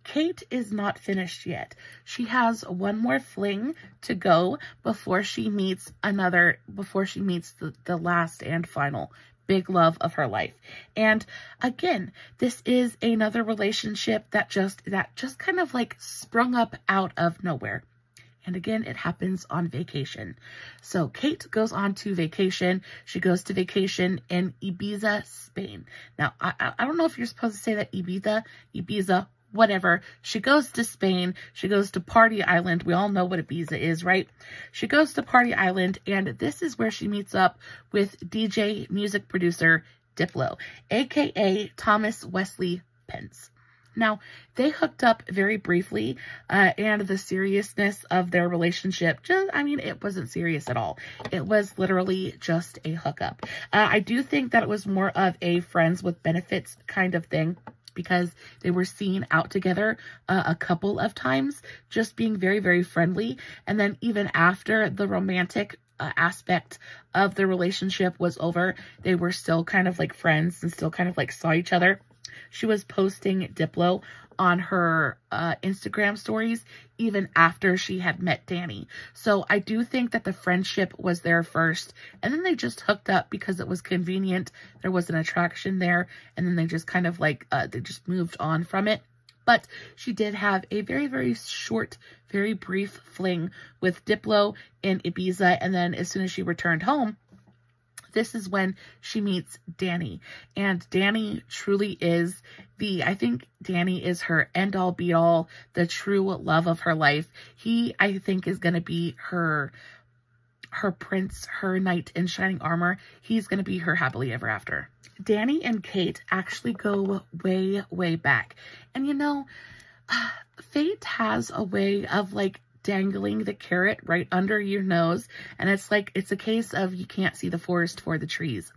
Kate is not finished yet. She has one more fling to go before she meets the last and final big love of her life. And again, this is another relationship that just kind of like sprung up out of nowhere. And again, it happens on vacation. So Kate goes on to vacation. She goes to vacation in Ibiza, Spain. Now, I don't know if you're supposed to say that Ibiza, whatever. She goes to Spain. She goes to Party Island. We all know what Ibiza is, right? She goes to Party Island, and this is where she meets up with DJ music producer Diplo, aka Thomas Wesley Pence. Now, they hooked up very briefly, and the seriousness of their relationship, it wasn't serious at all. It was literally just a hookup. I do think that it was more of a friends with benefits kind of thing, because they were seen out together a couple of times, just being very, very friendly. And then even after the romantic aspect of the relationship was over, they were still kind of like friends and still kind of like saw each other. She was posting Diplo on her Instagram stories even after she had met Danny. So I do think that the friendship was there first, and then they just hooked up because it was convenient. There was an attraction there, and then they just kind of like, they just moved on from it. But she did have a very, very short, very brief fling with Diplo in Ibiza, and then as soon as she returned home, this is when she meets Danny. And Danny truly is I think Danny is her end-all be-all, the true love of her life. He, I think, is going to be her prince, her knight in shining armor. He's going to be her happily ever after. Danny and Kate actually go way, way back. And you know, fate has a way of like dangling the carrot right under your nose. And it's like, it's a case of you can't see the forest for the trees.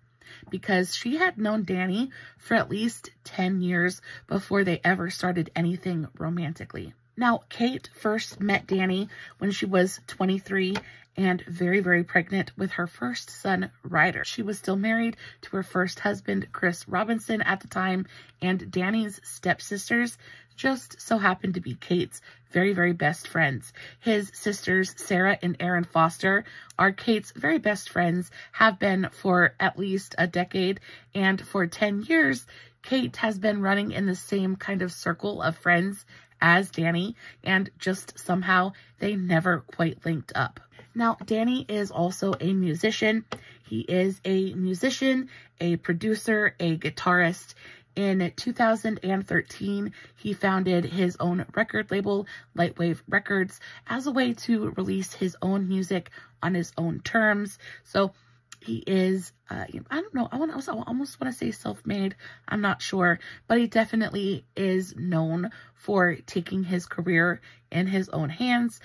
Because she had known Danny for at least 10 years before they ever started anything romantically. Now, Kate first met Danny when she was 23 and very, very pregnant with her first son, Ryder. She was still married to her first husband, Chris Robinson, at the time, and Danny's stepsisters just so happened to be Kate's very, very best friends. His sisters, Sarah and Erin Foster, are Kate's very best friends, have been for at least a decade, and for 10 years, Kate has been running in the same kind of circle of friends as Danny, and just somehow they never quite linked up. Now, Danny is also a musician. He is a musician, a producer, a guitarist. In 2013, he founded his own record label, Lightwave Records, as a way to release his own music on his own terms. So he is, I don't know, I almost want to say self-made. I'm not sure, but he definitely is known for taking his career in his own hands,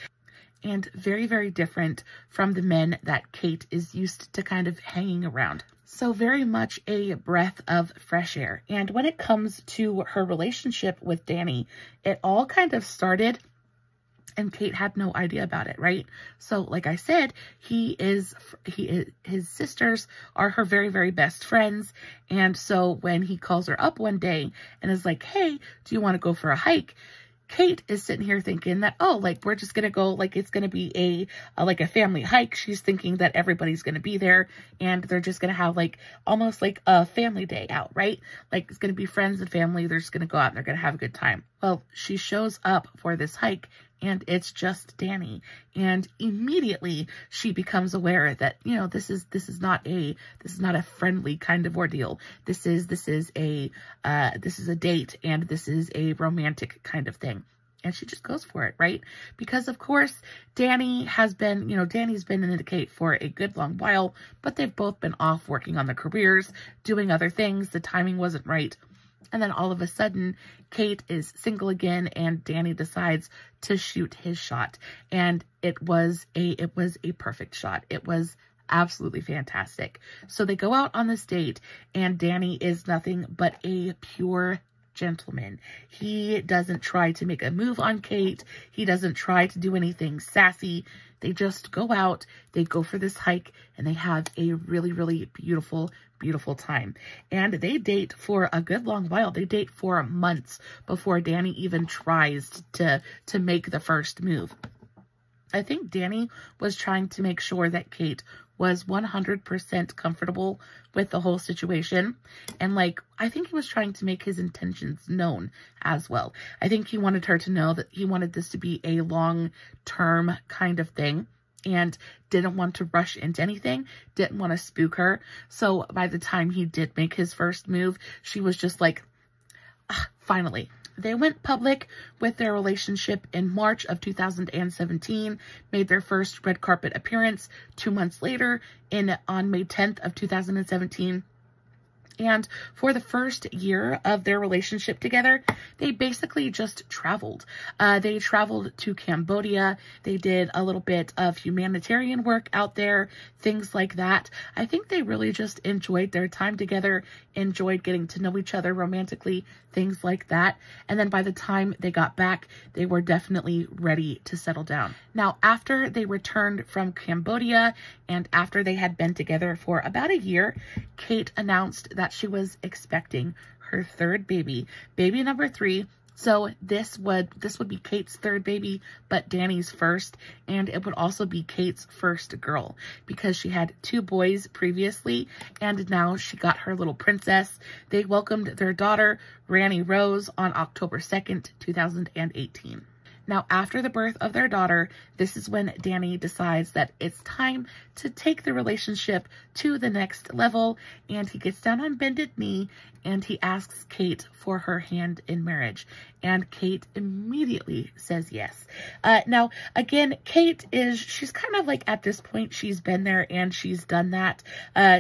and very, very different from the men that Kate is used to kind of hanging around. So very much a breath of fresh air. And when it comes to her relationship with Danny, it all kind of started and Kate had no idea about it, right? So like I said, his sisters are her very, very best friends. And so when he calls her up one day and is like, hey, do you want to go for a hike? Kate is sitting here thinking that, oh, like, we're just going to go, like, it's going to be like a family hike. She's thinking that everybody's going to be there and they're just going to have like, almost like a family day out, right? Like, it's going to be friends and family. They're just going to go out and they're going to have a good time. Well, she shows up for this hike and it's just Danny. And immediately she becomes aware that, you know, this is not a friendly kind of ordeal. This is a date, and this is a romantic kind of thing. And she just goes for it, right? Because of course, Danny's been in Kate for a good long while, but they've both been off working on their careers, doing other things. The timing wasn't right. And then all of a sudden, Kate is single again, and Danny decides to shoot his shot. And it was a perfect shot. It was absolutely fantastic. So they go out on this date, and Danny is nothing but a pure gentleman. He doesn't try to make a move on Kate. He doesn't try to do anything sassy. They just go out, they go for this hike, and they have a really, really beautiful, beautiful time. And they date for a good long while. They date for months before Danny even tries to make the first move. I think Danny was trying to make sure that Kate was 100% comfortable with the whole situation. And like, I think he was trying to make his intentions known as well. I think he wanted her to know that he wanted this to be a long-term kind of thing and didn't want to rush into anything, didn't want to spook her. So by the time he did make his first move, she was just like, finally. They went public with their relationship in March of 2017, made their first red carpet appearance 2 months later on May 10th of 2017. And for the first year of their relationship together, they basically just traveled. They traveled to Cambodia. They did a little bit of humanitarian work out there, things like that. I think they really just enjoyed their time together, enjoyed getting to know each other romantically, things like that. And then by the time they got back, they were definitely ready to settle down. Now, after they returned from Cambodia and after they had been together for about a year, Kate announced that she was expecting her third baby, baby number 3, So this would be Kate's third baby, but Danny's first, and it would also be Kate's first girl because she had 2 boys previously, and now she got her little princess. They welcomed their daughter, Ranny Rose, on October 2nd, 2018. Now, after the birth of their daughter, this is when Danny decides that it's time to take the relationship to the next level, and he gets down on bended knee and he asks Kate for her hand in marriage, and Kate immediately says yes. Now, again, she's kind of like, at this point, she's been there and she's done that.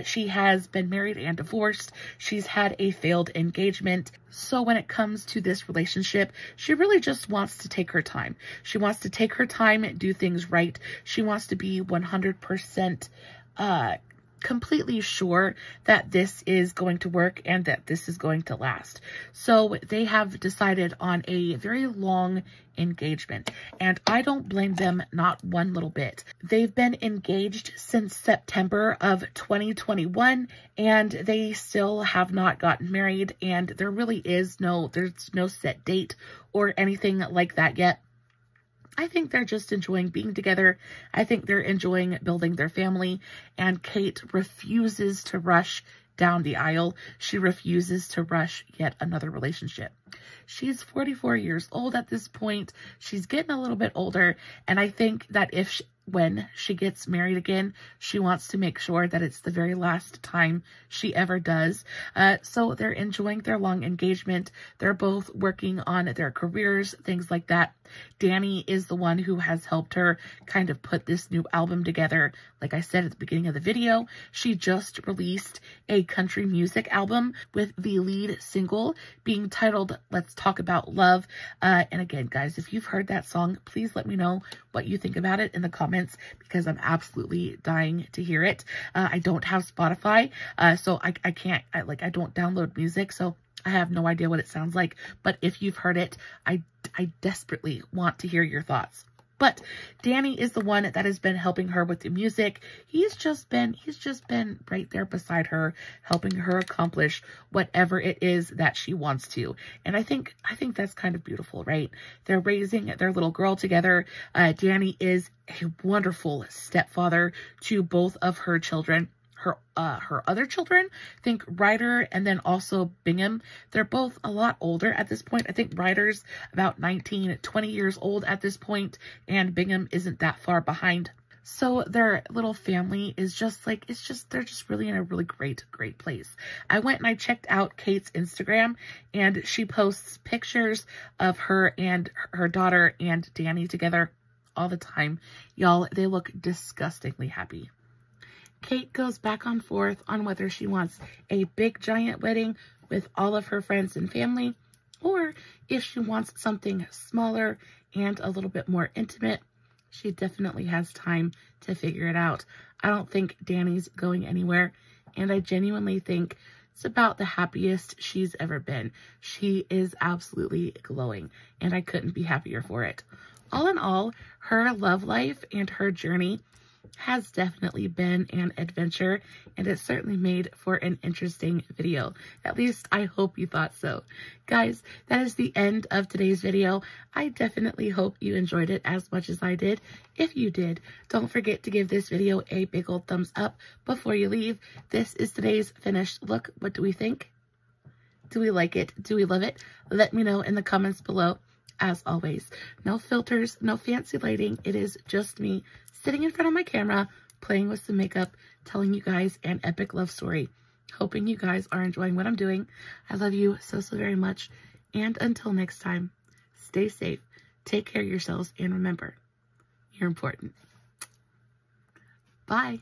She has been married and divorced. She's had a failed engagement. So when it comes to this relationship, she really just wants to take her time. She wants to take her time and do things right. She wants to be 100% completely sure that this is going to work and that this is going to last. So they have decided on a very long engagement, and I don't blame them, not one little bit. They've been engaged since September of 2021, and they still have not gotten married, and there really is there's no set date or anything like that yet. I think they're just enjoying being together. I think they're enjoying building their family, and Kate refuses to rush down the aisle. She refuses to rush yet another relationship. She's 44 years old at this point. She's getting a little bit older, and I think that when she gets married again, she wants to make sure that it's the very last time she ever does. So they're enjoying their long engagement. They're both working on their careers, things like that. Danny is the one who has helped her kind of put this new album together. Like I said at the beginning of the video, she just released a country music album with the lead single being titled Let's Talk About Love. And again, guys, if you've heard that song, please let me know what you think about it in the comments, because I'm absolutely dying to hear it. I don't have Spotify, so I don't download music, so I have no idea what it sounds like. But if you've heard it, I desperately want to hear your thoughts. But Danny is the one that has been helping her with the music. He's just been right there beside her, helping her accomplish whatever it is that she wants to. And I think that's kind of beautiful, right? They're raising their little girl together. Danny is a wonderful stepfather to both of her children. Her other children, think Ryder and then also Bingham. They're both a lot older at this point. I think Ryder's about 19, 20 years old at this point, and Bingham isn't that far behind. So their little family is they're just really in a really great place. I went and I checked out Kate's Instagram, and she posts pictures of her and her daughter and Danny together all the time. Y'all, they look disgustingly happy. Kate goes back and forth on whether she wants a big giant wedding with all of her friends and family, or if she wants something smaller and a little bit more intimate. She definitely has time to figure it out. I don't think Danny's going anywhere, and I genuinely think it's about the happiest she's ever been. She is absolutely glowing, and I couldn't be happier for it. All in all, her love life and her journey has definitely been an adventure, and it certainly made for an interesting video. At least I hope you thought so. Guys, that is the end of today's video. I definitely hope you enjoyed it as much as I did. If you did, don't forget to give this video a big old thumbs up before you leave. This is today's finished look. What do we think? Do we like it? Do we love it? Let me know in the comments below. As always, no filters, no fancy lighting. It is just me sitting in front of my camera, playing with some makeup, telling you guys an epic love story. Hoping you guys are enjoying what I'm doing. I love you so very much. And until next time, stay safe, take care of yourselves, and remember, you're important. Bye.